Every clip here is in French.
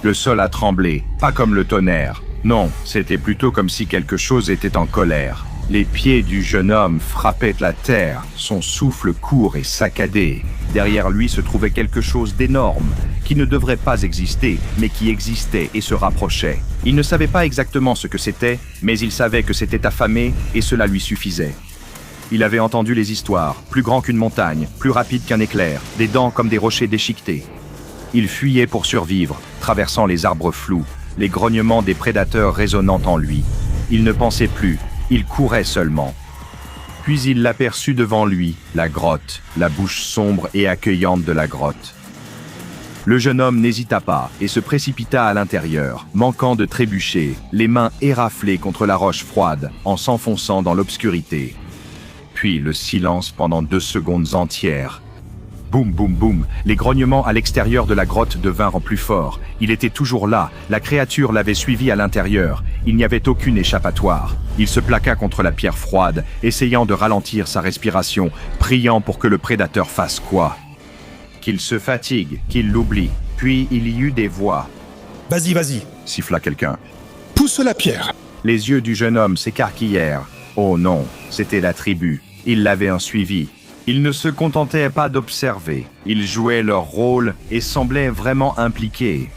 Le sol a tremblé, pas comme le tonnerre. Non, c'était plutôt comme si quelque chose était en colère. Les pieds du jeune homme frappaient la terre, son souffle court et saccadé. Derrière lui se trouvait quelque chose d'énorme, qui ne devrait pas exister, mais qui existait et se rapprochait. Il ne savait pas exactement ce que c'était, mais il savait que c'était affamé et cela lui suffisait. Il avait entendu les histoires, plus grand qu'une montagne, plus rapide qu'un éclair, des dents comme des rochers déchiquetés. Il fuyait pour survivre, traversant les arbres flous, les grognements des prédateurs résonnant en lui. Il ne pensait plus, il courait seulement. Puis il l'aperçut devant lui, la grotte, la bouche sombre et accueillante de la grotte. Le jeune homme n'hésita pas et se précipita à l'intérieur, manquant de trébucher, les mains éraflées contre la roche froide, en s'enfonçant dans l'obscurité. Puis le silence pendant 2 secondes entières. Boum, boum, boum, les grognements à l'extérieur de la grotte devinrent plus forts. Il était toujours là, la créature l'avait suivi à l'intérieur. Il n'y avait aucune échappatoire. Il se plaqua contre la pierre froide, essayant de ralentir sa respiration, priant pour que le prédateur fasse quoi? Qu'il se fatigue, qu'il l'oublie. Puis il y eut des voix. « Vas-y, Siffla quelqu'un. pousse la pierre !» Les yeux du jeune homme s'écarquillèrent. Oh non, c'était la tribu. Ils l'avaient suivi. Ils ne se contentaient pas d'observer. Ils jouaient leur rôle et semblaient vraiment impliqués.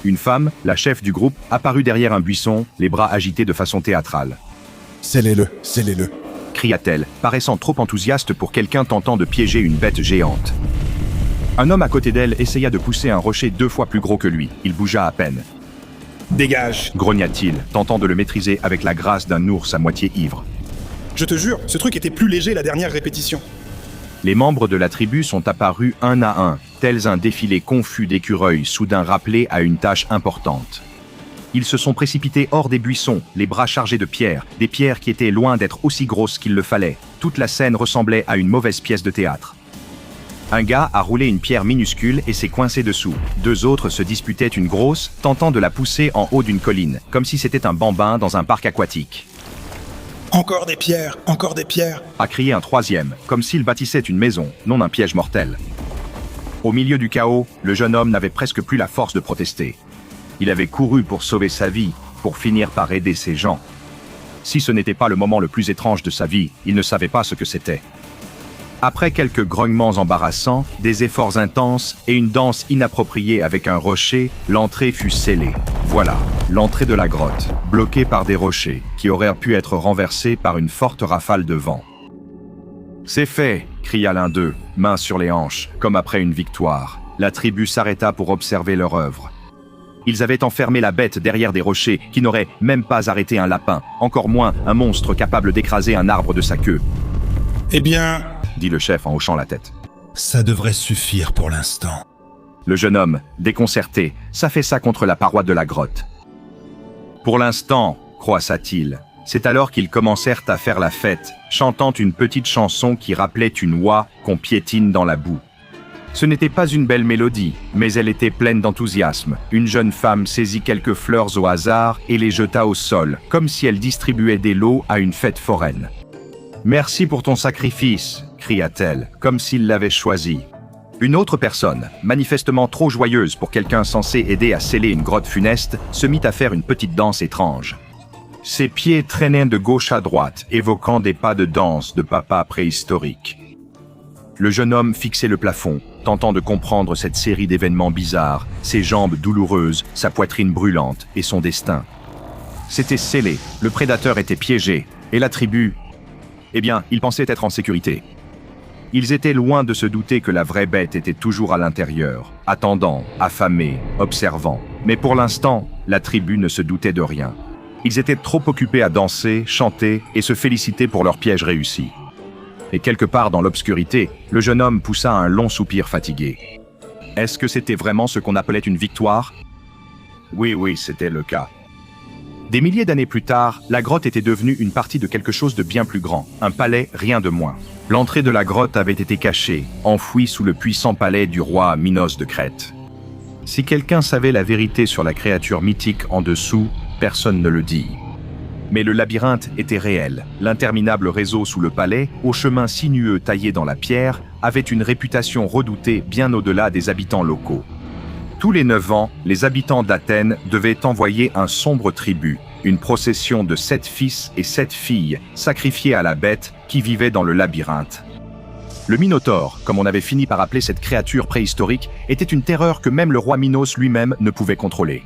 Une femme, la chef du groupe, apparut derrière un buisson, les bras agités de façon théâtrale. « Scellez-le, scellez-le !» cria-t-elle, paraissant trop enthousiaste pour quelqu'un tentant de piéger une bête géante. Un homme à côté d'elle essaya de pousser un rocher 2 fois plus gros que lui. Il bougea à peine. « Dégage !» grogna-t-il, tentant de le maîtriser avec la grâce d'un ours à moitié ivre. Je te jure, ce truc était plus léger la dernière répétition. Les membres de la tribu sont apparus un à un, tels un défilé confus d'écureuils soudain rappelés à une tâche importante. Ils se sont précipités hors des buissons, les bras chargés de pierres, des pierres qui étaient loin d'être aussi grosses qu'il le fallait. Toute la scène ressemblait à une mauvaise pièce de théâtre. Un gars a roulé une pierre minuscule et s'est coincé dessous. 2 autres se disputaient une grosse, tentant de la pousser en haut d'une colline, comme si c'était un bambin dans un parc aquatique. Encore des pierres, A crié un 3e, comme s'il bâtissait une maison, non un piège mortel. Au milieu du chaos, le jeune homme n'avait presque plus la force de protester. Il avait couru pour sauver sa vie, pour finir par aider ses gens. Si ce n'était pas le moment le plus étrange de sa vie, il ne savait pas ce que c'était. Après quelques grognements embarrassants, des efforts intenses et une danse inappropriée avec un rocher, l'entrée fut scellée. Voilà, l'entrée de la grotte, bloquée par des rochers, qui auraient pu être renversés par une forte rafale de vent. « C'est fait !» cria l'un d'eux, main sur les hanches, comme après une victoire. La tribu s'arrêta pour observer leur œuvre. Ils avaient enfermé la bête derrière des rochers qui n'auraient même pas arrêté un lapin, encore moins un monstre capable d'écraser un arbre de sa queue. « Eh bien... » dit le chef en hochant la tête. « Ça devrait suffire pour l'instant. » Le jeune homme, déconcerté, s'affaissa contre la paroi de la grotte. « Pour l'instant, croissa-t-il. » C'est alors qu'ils commencèrent à faire la fête, chantant une petite chanson qui rappelait une oie qu'on piétine dans la boue. Ce n'était pas une belle mélodie, mais elle était pleine d'enthousiasme. Une jeune femme saisit quelques fleurs au hasard et les jeta au sol, comme si elle distribuait des lots à une fête foraine. « Merci pour ton sacrifice !» cria-t-elle, comme s'il l'avait choisi. Une autre personne, manifestement trop joyeuse pour quelqu'un censé aider à sceller une grotte funeste, se mit à faire une petite danse étrange. Ses pieds traînaient de gauche à droite, évoquant des pas de danse de papa préhistorique. Le jeune homme fixait le plafond, tentant de comprendre cette série d'événements bizarres, ses jambes douloureuses, sa poitrine brûlante et son destin. C'était scellé, le prédateur était piégé, et la tribu... Eh bien, ils pensaient être en sécurité. Ils étaient loin de se douter que la vraie bête était toujours à l'intérieur, attendant, affamé, observant. Mais pour l'instant, la tribu ne se doutait de rien. Ils étaient trop occupés à danser, chanter et se féliciter pour leur piège réussi. Et quelque part dans l'obscurité, le jeune homme poussa un long soupir fatigué. Est-ce que c'était vraiment ce qu'on appelait une victoire? Oui, c'était le cas. Des milliers d'années plus tard, la grotte était devenue une partie de quelque chose de bien plus grand, un palais, rien de moins. L'entrée de la grotte avait été cachée, enfouie sous le puissant palais du roi Minos de Crète. Si quelqu'un savait la vérité sur la créature mythique en dessous, personne ne le dit. Mais le labyrinthe était réel. L'interminable réseau sous le palais, au chemin sinueux taillé dans la pierre, avait une réputation redoutée bien au-delà des habitants locaux. Tous les 9 ans, les habitants d'Athènes devaient envoyer un sombre tribut, une procession de 7 fils et 7 filles, sacrifiés à la bête qui vivait dans le labyrinthe. Le Minotaure, comme on avait fini par appeler cette créature préhistorique, était une terreur que même le roi Minos lui-même ne pouvait contrôler.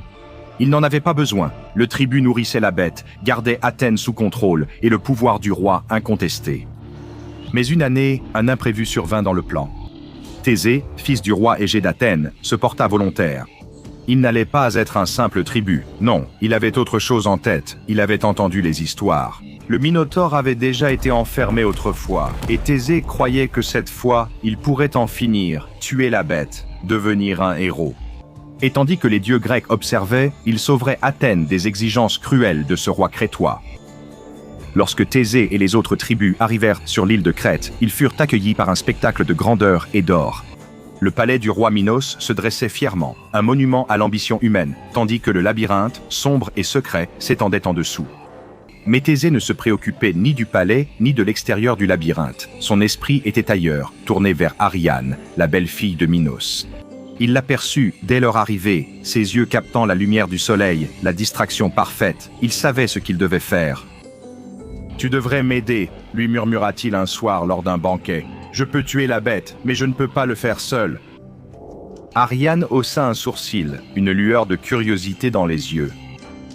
Il n'en avait pas besoin, le tribut nourrissait la bête, gardait Athènes sous contrôle et le pouvoir du roi incontesté. Mais une année, un imprévu survint dans le plan. Thésée, fils du roi Égée d'Athènes, se porta volontaire. Il n'allait pas être un simple tribut, non, il avait autre chose en tête, il avait entendu les histoires. Le Minotaure avait déjà été enfermé autrefois, et Thésée croyait que cette fois, il pourrait en finir, tuer la bête, devenir un héros. Et tandis que les dieux grecs observaient, il sauverait Athènes des exigences cruelles de ce roi crétois. Lorsque Thésée et les autres tribus arrivèrent sur l'île de Crète, ils furent accueillis par un spectacle de grandeur et d'or. Le palais du roi Minos se dressait fièrement, un monument à l'ambition humaine, tandis que le labyrinthe, sombre et secret, s'étendait en dessous. Mais Thésée ne se préoccupait ni du palais, ni de l'extérieur du labyrinthe. Son esprit était ailleurs, tourné vers Ariane, la belle-fille de Minos. Il l'aperçut dès leur arrivée, ses yeux captant la lumière du soleil, la distraction parfaite. Il savait ce qu'il devait faire. « Tu devrais m'aider », lui murmura-t-il un soir lors d'un banquet. « Je peux tuer la bête, mais je ne peux pas le faire seul. » Ariane haussa un sourcil, une lueur de curiosité dans les yeux.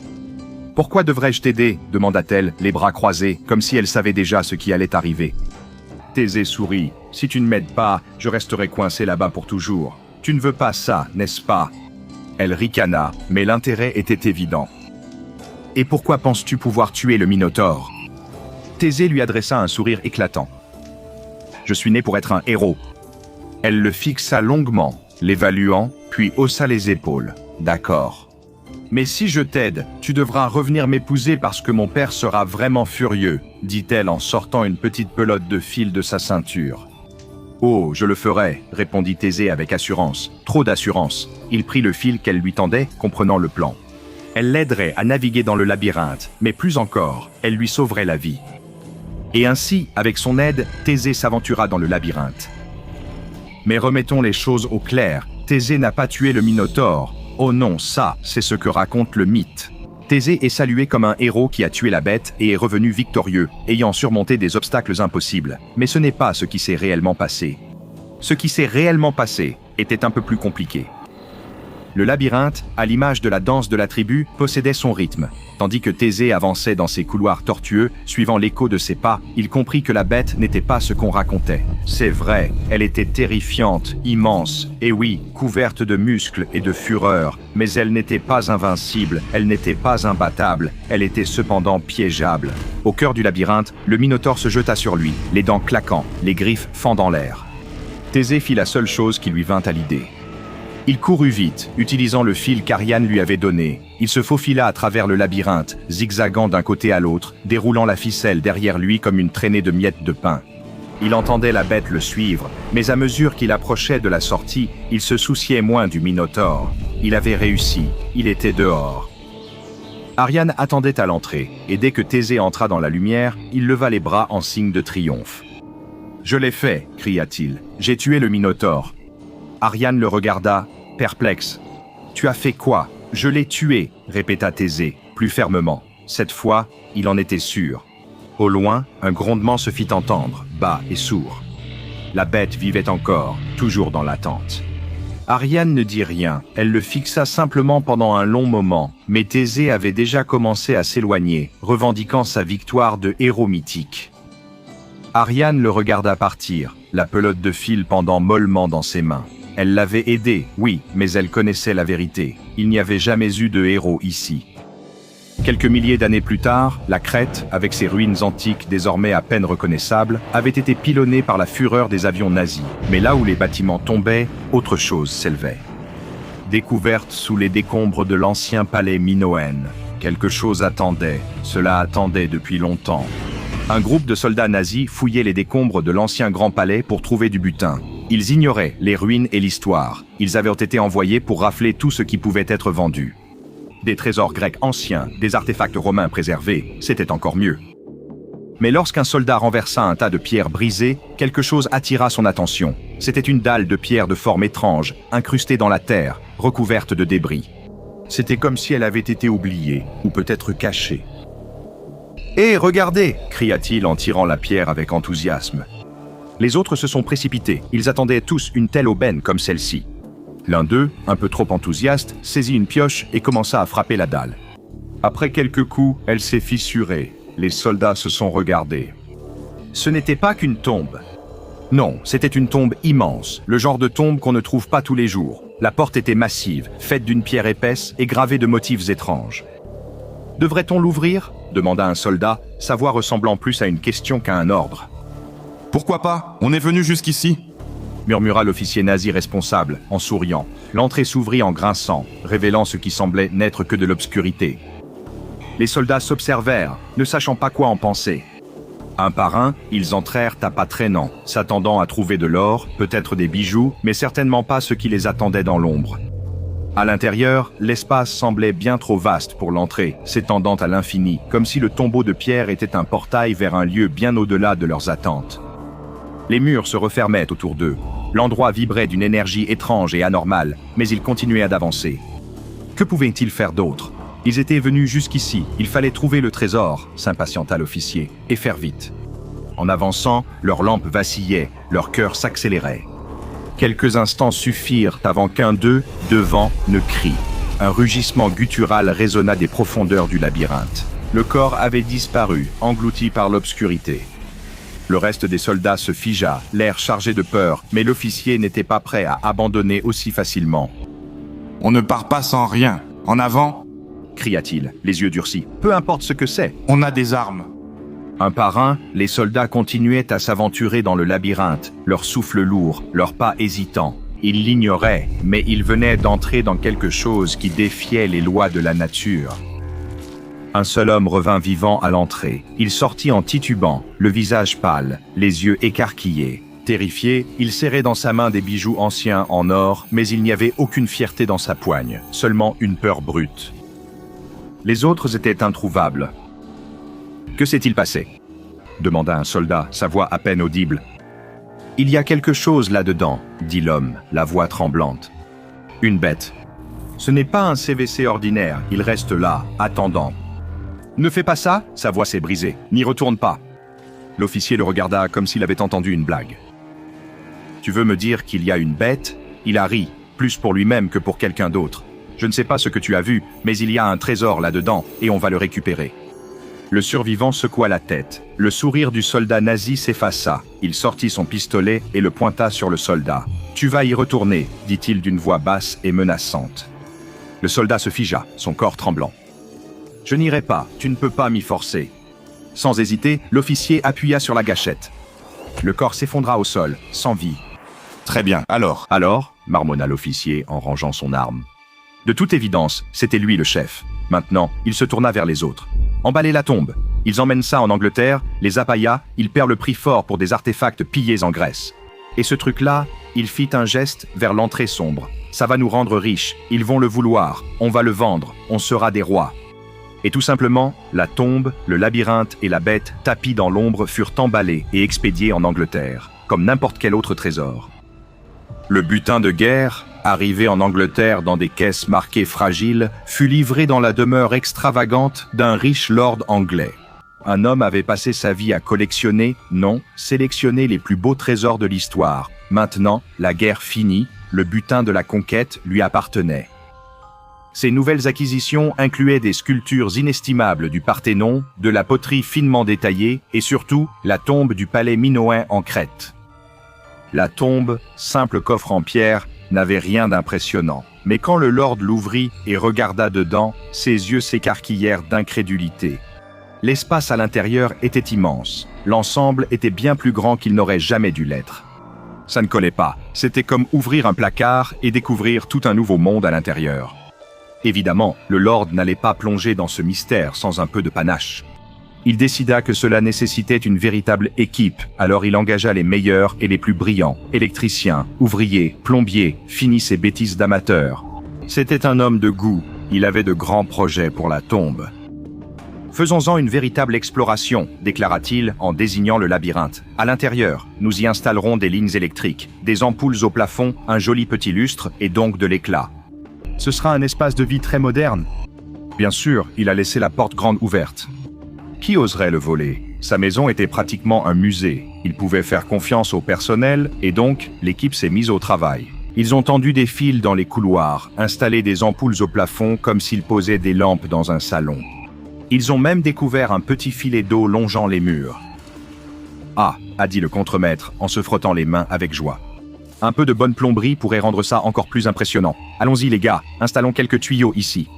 « Pourquoi devrais-je t'aider » demanda-t-elle, les bras croisés, comme si elle savait déjà ce qui allait arriver. Thésée sourit. « Si tu ne m'aides pas, je resterai coincé là-bas pour toujours. Tu ne veux pas ça, n'est-ce pas ?» Elle ricana, mais l'intérêt était évident. « Et pourquoi penses-tu pouvoir tuer le Minotaure ?» Thésée lui adressa un sourire éclatant. « Je suis né pour être un héros. » Elle le fixa longuement, l'évaluant, puis haussa les épaules. « D'accord. Mais si je t'aide, tu devras revenir m'épouser parce que mon père sera vraiment furieux, dit-elle en sortant une petite pelote de fil de sa ceinture. « Oh, je le ferai, répondit Thésée avec assurance. Trop d'assurance. Il prit le fil qu'elle lui tendait, comprenant le plan. Elle l'aiderait à naviguer dans le labyrinthe, mais plus encore, elle lui sauverait la vie. Et ainsi, avec son aide, Thésée s'aventura dans le labyrinthe. Mais remettons les choses au clair. Thésée n'a pas tué le Minotaure. Oh non, ça, c'est ce que raconte le mythe. Thésée est salué comme un héros qui a tué la bête et est revenu victorieux, ayant surmonté des obstacles impossibles. Mais ce n'est pas ce qui s'est réellement passé. Ce qui s'est réellement passé était un peu plus compliqué. Le labyrinthe, à l'image de la danse de la tribu, possédait son rythme. Tandis que Thésée avançait dans ses couloirs tortueux, suivant l'écho de ses pas, il comprit que la bête n'était pas ce qu'on racontait. C'est vrai, elle était terrifiante, immense, et oui, couverte de muscles et de fureur, mais elle n'était pas invincible, elle n'était pas imbattable, elle était cependant piégeable. Au cœur du labyrinthe, le Minotaure se jeta sur lui, les dents claquant, les griffes fendant l'air. Thésée fit la seule chose qui lui vint à l'idée. Il courut vite, utilisant le fil qu'Ariane lui avait donné. Il se faufila à travers le labyrinthe, zigzagant d'un côté à l'autre, déroulant la ficelle derrière lui comme une traînée de miettes de pain. Il entendait la bête le suivre, mais à mesure qu'il approchait de la sortie, il se souciait moins du Minotaure. Il avait réussi, il était dehors. Ariane attendait à l'entrée, et dès que Thésée entra dans la lumière, il leva les bras en signe de triomphe. « Je l'ai fait » cria-t-il. « J'ai tué le Minotaure. » Ariane le regarda, perplexe. « Tu as fait quoi ?»« Je l'ai tué » répéta Thésée, plus fermement. Cette fois, il en était sûr. Au loin, un grondement se fit entendre, bas et sourd. La bête vivait encore, toujours dans l'attente. Ariane ne dit rien, elle le fixa simplement pendant un long moment, mais Thésée avait déjà commencé à s'éloigner, revendiquant sa victoire de héros mythique. Ariane le regarda partir, la pelote de fil pendant mollement dans ses mains. Elle l'avait aidé, oui, mais elle connaissait la vérité. Il n'y avait jamais eu de héros ici. Quelques milliers d'années plus tard, la Crète, avec ses ruines antiques désormais à peine reconnaissables, avait été pilonnée par la fureur des avions nazis. Mais là où les bâtiments tombaient, autre chose s'élevait. Découverte sous les décombres de l'ancien palais minoen. Quelque chose attendait, cela attendait depuis longtemps. Un groupe de soldats nazis fouillait les décombres de l'ancien grand palais pour trouver du butin. Ils ignoraient les ruines et l'histoire. Ils avaient été envoyés pour rafler tout ce qui pouvait être vendu. Des trésors grecs anciens, des artefacts romains préservés, c'était encore mieux. Mais lorsqu'un soldat renversa un tas de pierres brisées, quelque chose attira son attention. C'était une dalle de pierre de forme étrange, incrustée dans la terre, recouverte de débris. C'était comme si elle avait été oubliée, ou peut-être cachée. « Hé, regardez !» cria-t-il en tirant la pierre avec enthousiasme. Les autres se sont précipités. Ils attendaient tous une telle aubaine comme celle-ci. L'un d'eux, un peu trop enthousiaste, saisit une pioche et commença à frapper la dalle. Après quelques coups, elle s'est fissurée. Les soldats se sont regardés. Ce n'était pas qu'une tombe. Non, c'était une tombe immense, le genre de tombe qu'on ne trouve pas tous les jours. La porte était massive, faite d'une pierre épaisse et gravée de motifs étranges. « Devrait-on l'ouvrir » demanda un soldat, sa voix ressemblant plus à une question qu'à un ordre. « Pourquoi pas? On est venu jusqu'ici » murmura l'officier nazi responsable, en souriant. L'entrée s'ouvrit en grinçant, révélant ce qui semblait n'être que de l'obscurité. Les soldats s'observèrent, ne sachant pas quoi en penser. Un par un, ils entrèrent à pas traînants, s'attendant à trouver de l'or, peut-être des bijoux, mais certainement pas ce qui les attendait dans l'ombre. À l'intérieur, l'espace semblait bien trop vaste pour l'entrée, s'étendant à l'infini, comme si le tombeau de pierre était un portail vers un lieu bien au-delà de leurs attentes. Les murs se refermaient autour d'eux. L'endroit vibrait d'une énergie étrange et anormale, mais ils continuaient d'avancer. Que pouvaient-ils faire d'autre ? Ils étaient venus jusqu'ici, il fallait trouver le trésor, s'impatienta l'officier, et faire vite. En avançant, leurs lampes vacillaient, leur cœur s'accélérait. Quelques instants suffirent avant qu'un d'eux, devant, ne crie. Un rugissement guttural résonna des profondeurs du labyrinthe. Le corps avait disparu, englouti par l'obscurité. Le reste des soldats se figea, l'air chargé de peur, mais l'officier n'était pas prêt à abandonner aussi facilement. « On ne part pas sans rien. En avant !» cria-t-il, les yeux durcis. « Peu importe ce que c'est. On a des armes. » Un par un, les soldats continuaient à s'aventurer dans le labyrinthe, leur souffle lourd, leurs pas hésitants. Ils l'ignoraient, mais ils venaient d'entrer dans quelque chose qui défiait les lois de la nature. Un seul homme revint vivant à l'entrée. Il sortit en titubant, le visage pâle, les yeux écarquillés. Terrifié, il serrait dans sa main des bijoux anciens en or, mais il n'y avait aucune fierté dans sa poigne, seulement une peur brute. Les autres étaient introuvables. « Que s'est-il passé ?» demanda un soldat, sa voix à peine audible. « Il y a quelque chose là-dedans, » dit l'homme, la voix tremblante. « Une bête. Ce n'est pas un CVC ordinaire, il reste là, attendant. » « Ne fais pas ça !» Sa voix s'est brisée. « N'y retourne pas !» L'officier le regarda comme s'il avait entendu une blague. « Tu veux me dire qu'il y a une bête ?» Il a ri, plus pour lui-même que pour quelqu'un d'autre. « Je ne sais pas ce que tu as vu, mais il y a un trésor là-dedans, et on va le récupérer. » Le survivant secoua la tête. Le sourire du soldat nazi s'effaça. Il sortit son pistolet et le pointa sur le soldat. « Tu vas y retourner !» dit-il d'une voix basse et menaçante. Le soldat se figea, son corps tremblant. « Je n'irai pas, tu ne peux pas m'y forcer. » Sans hésiter, l'officier appuya sur la gâchette. Le corps s'effondra au sol, sans vie. « Très bien, alors ?» « Alors ?» marmonna l'officier en rangeant son arme. De toute évidence, c'était lui le chef. Maintenant, il se tourna vers les autres. « Emballez la tombe. Ils emmènent ça en Angleterre, les appaïa, ils perdent le prix fort pour des artefacts pillés en Grèce. Et ce truc-là, il fit un geste vers l'entrée sombre. Ça va nous rendre riches, ils vont le vouloir, on va le vendre, on sera des rois. » Et tout simplement, la tombe, le labyrinthe et la bête tapis dans l'ombre furent emballés et expédiés en Angleterre, comme n'importe quel autre trésor. Le butin de guerre, arrivé en Angleterre dans des caisses marquées fragiles, fut livré dans la demeure extravagante d'un riche lord anglais. Un homme avait passé sa vie à collectionner, non, sélectionner les plus beaux trésors de l'histoire. Maintenant, la guerre finie, le butin de la conquête lui appartenait. Ces nouvelles acquisitions incluaient des sculptures inestimables du Parthénon, de la poterie finement détaillée et surtout la tombe du palais minoen en Crète. La tombe, simple coffre en pierre, n'avait rien d'impressionnant. Mais quand le lord l'ouvrit et regarda dedans, ses yeux s'écarquillèrent d'incrédulité. L'espace à l'intérieur était immense. L'ensemble était bien plus grand qu'il n'aurait jamais dû l'être. Ça ne collait pas. C'était comme ouvrir un placard et découvrir tout un nouveau monde à l'intérieur. Évidemment, le lord n'allait pas plonger dans ce mystère sans un peu de panache. Il décida que cela nécessitait une véritable équipe, alors il engagea les meilleurs et les plus brillants, électriciens, ouvriers, plombiers, finis ces bêtises d'amateurs. C'était un homme de goût, il avait de grands projets pour la tombe. Faisons-en une véritable exploration, déclara-t-il en désignant le labyrinthe. À l'intérieur, nous y installerons des lignes électriques, des ampoules au plafond, un joli petit lustre et donc de l'éclat. Ce sera un espace de vie très moderne. Bien sûr, il a laissé la porte grande ouverte. Qui oserait le voler? Sa maison était pratiquement un musée. Il pouvait faire confiance au personnel et donc l'équipe s'est mise au travail. Ils ont tendu des fils dans les couloirs, installé des ampoules au plafond comme s'ils posaient des lampes dans un salon. Ils ont même découvert un petit filet d'eau longeant les murs. « Ah » a dit le contremaître en se frottant les mains avec joie. « Un peu de bonne plomberie pourrait rendre ça encore plus impressionnant. Allons-y les gars, installons quelques tuyaux ici. »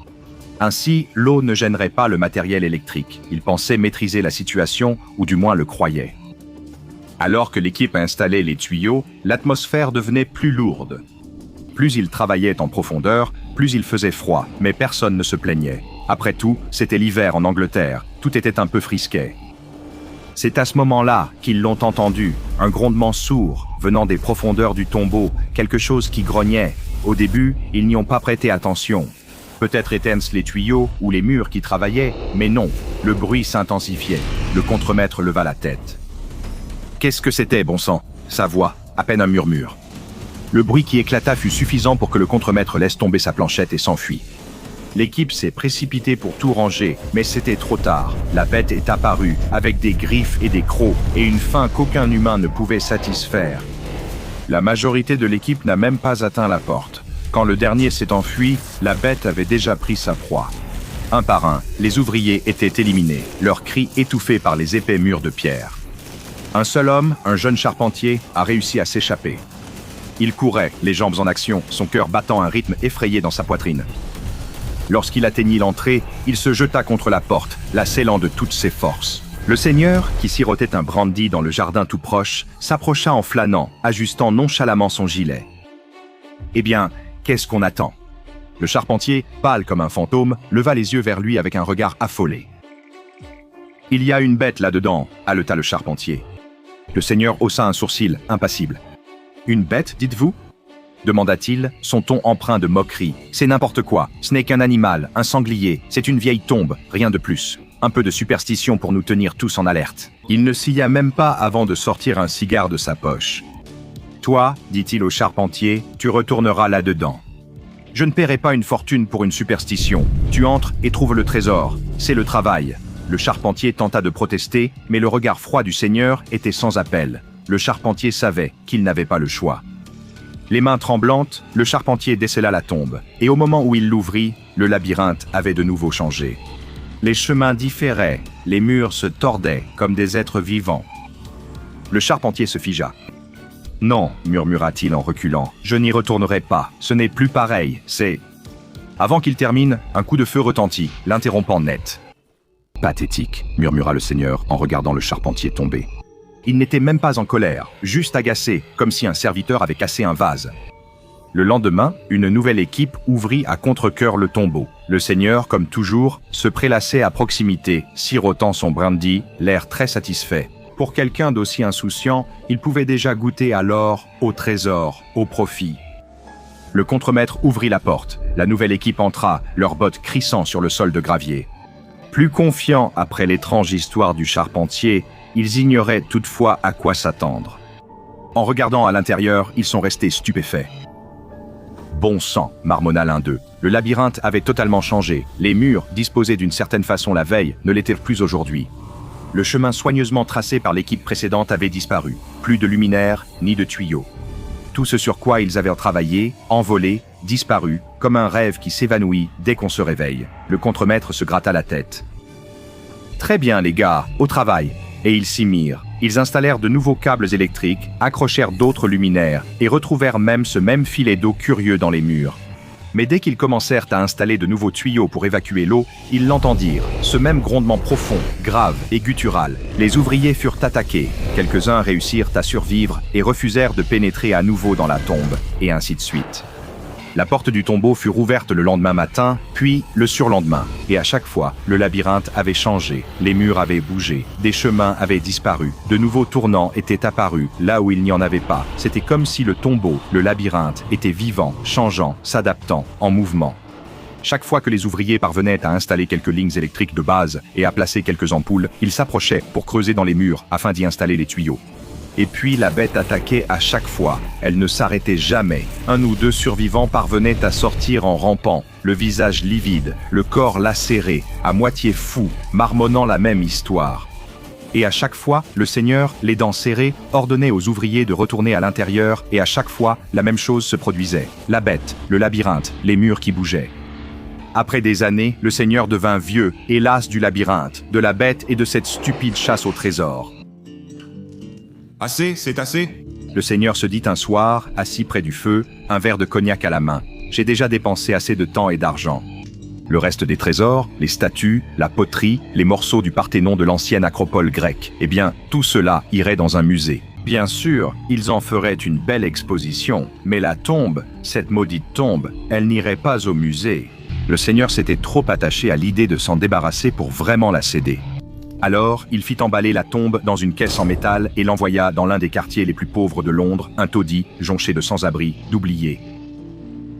Ainsi, l'eau ne gênerait pas le matériel électrique. Il pensait maîtriser la situation, ou du moins le croyait. Alors que l'équipe installait les tuyaux, l'atmosphère devenait plus lourde. Plus ils travaillaient en profondeur, plus il faisait froid, mais personne ne se plaignait. Après tout, c'était l'hiver en Angleterre, tout était un peu frisquet. C'est à ce moment-là qu'ils l'ont entendu, un grondement sourd, venant des profondeurs du tombeau, quelque chose qui grognait. Au début, ils n'y ont pas prêté attention. Peut-être étaient-ce les tuyaux ou les murs qui travaillaient, mais non, le bruit s'intensifiait. Le contremaître leva la tête. Qu'est-ce que c'était, bon sang? Sa voix, à peine un murmure. Le bruit qui éclata fut suffisant pour que le contremaître laisse tomber sa planchette et s'enfuit. L'équipe s'est précipitée pour tout ranger, mais c'était trop tard. La bête est apparue, avec des griffes et des crocs, et une faim qu'aucun humain ne pouvait satisfaire. La majorité de l'équipe n'a même pas atteint la porte. Quand le dernier s'est enfui, la bête avait déjà pris sa proie. Un par un, les ouvriers étaient éliminés, leurs cris étouffés par les épais murs de pierre. Un seul homme, un jeune charpentier, a réussi à s'échapper. Il courait, les jambes en action, son cœur battant un rythme effrayé dans sa poitrine. Lorsqu'il atteignit l'entrée, il se jeta contre la porte, la scellant de toutes ses forces. Le seigneur, qui sirotait un brandy dans le jardin tout proche, s'approcha en flânant, ajustant nonchalamment son gilet. « Eh bien, qu'est-ce qu'on attend ?» Le charpentier, pâle comme un fantôme, leva les yeux vers lui avec un regard affolé. « Il y a une bête là-dedans » haleta le charpentier. Le seigneur haussa un sourcil, impassible. « Une bête, dites-vous » demanda-t-il, son ton empreint de moquerie. « C'est n'importe quoi, ce n'est qu'un animal, un sanglier, c'est une vieille tombe, rien de plus. Un peu de superstition pour nous tenir tous en alerte. » Il ne scia même pas avant de sortir un cigare de sa poche. « Toi, dit-il au charpentier, tu retourneras là-dedans. Je ne paierai pas une fortune pour une superstition. Tu entres et trouves le trésor. C'est le travail. » Le charpentier tenta de protester, mais le regard froid du seigneur était sans appel. Le charpentier savait qu'il n'avait pas le choix. Les mains tremblantes, le charpentier décela la tombe, et au moment où il l'ouvrit, le labyrinthe avait de nouveau changé. Les chemins différaient, les murs se tordaient comme des êtres vivants. Le charpentier se figea. « Non, murmura-t-il en reculant, je n'y retournerai pas, ce n'est plus pareil, c'est... » Avant qu'il termine, un coup de feu retentit, l'interrompant net. « Pathétique, murmura le seigneur en regardant le charpentier tomber. Il n'était même pas en colère, juste agacé, comme si un serviteur avait cassé un vase. Le lendemain, une nouvelle équipe ouvrit à contre-cœur le tombeau. Le seigneur, comme toujours, se prélassait à proximité, sirotant son brandy, l'air très satisfait. Pour quelqu'un d'aussi insouciant, il pouvait déjà goûter à l'or, au trésor, au profit. Le contremaître ouvrit la porte. La nouvelle équipe entra, leurs bottes crissant sur le sol de gravier. Plus confiants après l'étrange histoire du charpentier, ils ignoraient toutefois à quoi s'attendre. En regardant à l'intérieur, ils sont restés stupéfaits. « Bon sang !» marmonna l'un d'eux. Le labyrinthe avait totalement changé. Les murs, disposés d'une certaine façon la veille, ne l'étaient plus aujourd'hui. Le chemin soigneusement tracé par l'équipe précédente avait disparu. Plus de luminaires, ni de tuyaux. Tout ce sur quoi ils avaient travaillé, envolé, disparu, comme un rêve qui s'évanouit dès qu'on se réveille. Le contremaître se gratta la tête. « Très bien, les gars, au travail !» Et ils s'y mirent. Ils installèrent de nouveaux câbles électriques, accrochèrent d'autres luminaires et retrouvèrent même ce même filet d'eau curieux dans les murs. Mais dès qu'ils commencèrent à installer de nouveaux tuyaux pour évacuer l'eau, ils l'entendirent, ce même grondement profond, grave et guttural. Les ouvriers furent attaqués, quelques-uns réussirent à survivre et refusèrent de pénétrer à nouveau dans la tombe, et ainsi de suite. La porte du tombeau fut rouverte le lendemain matin, puis le surlendemain, et à chaque fois, le labyrinthe avait changé, les murs avaient bougé, des chemins avaient disparu, de nouveaux tournants étaient apparus, là où il n'y en avait pas. C'était comme si le tombeau, le labyrinthe, était vivant, changeant, s'adaptant, en mouvement. Chaque fois que les ouvriers parvenaient à installer quelques lignes électriques de base et à placer quelques ampoules, ils s'approchaient pour creuser dans les murs afin d'y installer les tuyaux. Et puis la bête attaquait à chaque fois. Elle ne s'arrêtait jamais. Un ou deux survivants parvenaient à sortir en rampant, le visage livide, le corps lacéré, à moitié fou, marmonnant la même histoire. Et à chaque fois, le Seigneur, les dents serrées, ordonnait aux ouvriers de retourner à l'intérieur, et à chaque fois, la même chose se produisait. La bête, le labyrinthe, les murs qui bougeaient. Après des années, le Seigneur devint vieux, et las du labyrinthe, de la bête et de cette stupide chasse au trésor. Assez, c'est assez. Le Seigneur se dit un soir, assis près du feu, un verre de cognac à la main. J'ai déjà dépensé assez de temps et d'argent. Le reste des trésors, les statues, la poterie, les morceaux du Parthénon de l'ancienne acropole grecque, eh bien, tout cela irait dans un musée. Bien sûr, ils en feraient une belle exposition, mais la tombe, cette maudite tombe, elle n'irait pas au musée. Le Seigneur s'était trop attaché à l'idée de s'en débarrasser pour vraiment la céder. Alors, il fit emballer la tombe dans une caisse en métal et l'envoya dans l'un des quartiers les plus pauvres de Londres, un taudis, jonché de sans-abri, d'oubliés.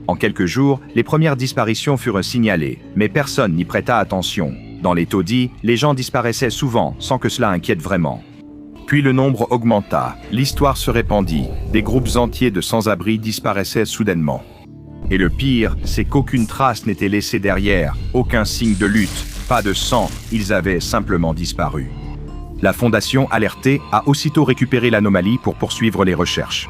En quelques jours, les premières disparitions furent signalées, mais personne n'y prêta attention. Dans les taudis, les gens disparaissaient souvent, sans que cela inquiète vraiment. Puis le nombre augmenta, l'histoire se répandit, des groupes entiers de sans-abri disparaissaient soudainement. Et le pire, c'est qu'aucune trace n'était laissée derrière, aucun signe de lutte, pas de sang, ils avaient simplement disparu. La fondation, alertée, a aussitôt récupéré l'anomalie pour poursuivre les recherches.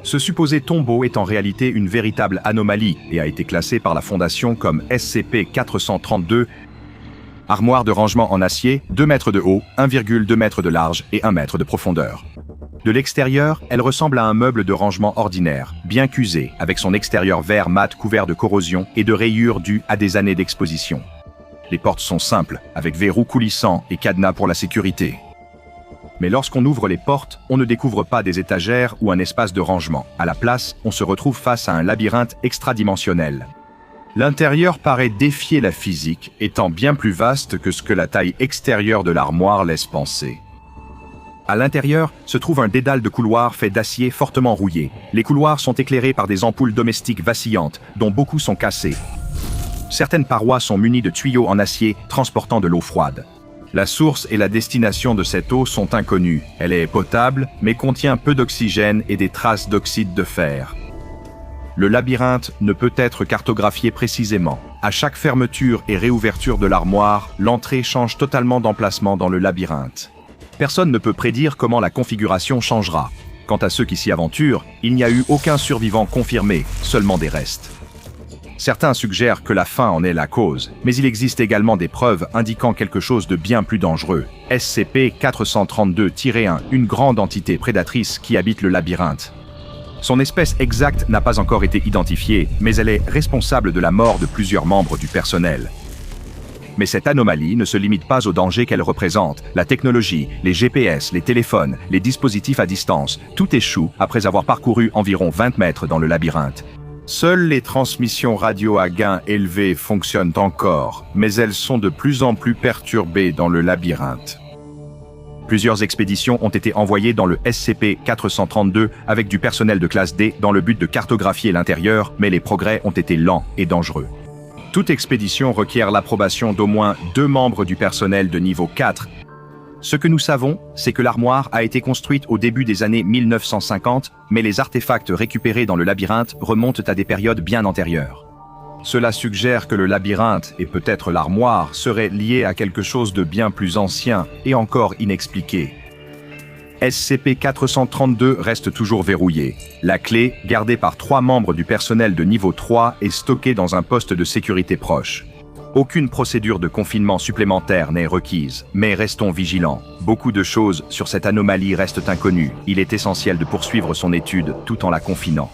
Ce supposé tombeau est en réalité une véritable anomalie et a été classé par la fondation comme SCP-432, armoire de rangement en acier, 2 mètres de haut, 1,2 mètre de large et 1 mètre de profondeur. De l'extérieur, elle ressemble à un meuble de rangement ordinaire, bien qu'usé, avec son extérieur vert mat couvert de corrosion et de rayures dues à des années d'exposition. Les portes sont simples, avec verrous coulissants et cadenas pour la sécurité. Mais lorsqu'on ouvre les portes, on ne découvre pas des étagères ou un espace de rangement. À la place, on se retrouve face à un labyrinthe extradimensionnel. L'intérieur paraît défier la physique, étant bien plus vaste que ce que la taille extérieure de l'armoire laisse penser. À l'intérieur se trouve un dédale de couloirs fait d'acier fortement rouillé. Les couloirs sont éclairés par des ampoules domestiques vacillantes, dont beaucoup sont cassées. Certaines parois sont munies de tuyaux en acier transportant de l'eau froide. La source et la destination de cette eau sont inconnues. Elle est potable, mais contient peu d'oxygène et des traces d'oxyde de fer. Le labyrinthe ne peut être cartographié précisément. À chaque fermeture et réouverture de l'armoire, l'entrée change totalement d'emplacement dans le labyrinthe. Personne ne peut prédire comment la configuration changera. Quant à ceux qui s'y aventurent, il n'y a eu aucun survivant confirmé, seulement des restes. Certains suggèrent que la faim en est la cause, mais il existe également des preuves indiquant quelque chose de bien plus dangereux. SCP-432-1, une grande entité prédatrice qui habite le labyrinthe. Son espèce exacte n'a pas encore été identifiée, mais elle est responsable de la mort de plusieurs membres du personnel. Mais cette anomalie ne se limite pas aux dangers qu'elle représente. La technologie, les GPS, les téléphones, les dispositifs à distance, tout échoue après avoir parcouru environ 20 mètres dans le labyrinthe. Seules les transmissions radio à gain élevé fonctionnent encore, mais elles sont de plus en plus perturbées dans le labyrinthe. Plusieurs expéditions ont été envoyées dans le SCP-432 avec du personnel de classe D dans le but de cartographier l'intérieur, mais les progrès ont été lents et dangereux. Toute expédition requiert l'approbation d'au moins 2 membres du personnel de niveau 4. Ce que nous savons, c'est que l'armoire a été construite au début des années 1950, mais les artefacts récupérés dans le labyrinthe remontent à des périodes bien antérieures. Cela suggère que le labyrinthe, et peut-être l'armoire, seraient liés à quelque chose de bien plus ancien et encore inexpliqué. SCP-432 reste toujours verrouillé. La clé, gardée par 3 membres du personnel de niveau 3, est stockée dans un poste de sécurité proche. Aucune procédure de confinement supplémentaire n'est requise, mais restons vigilants. Beaucoup de choses sur cette anomalie restent inconnues. Il est essentiel de poursuivre son étude tout en la confinant.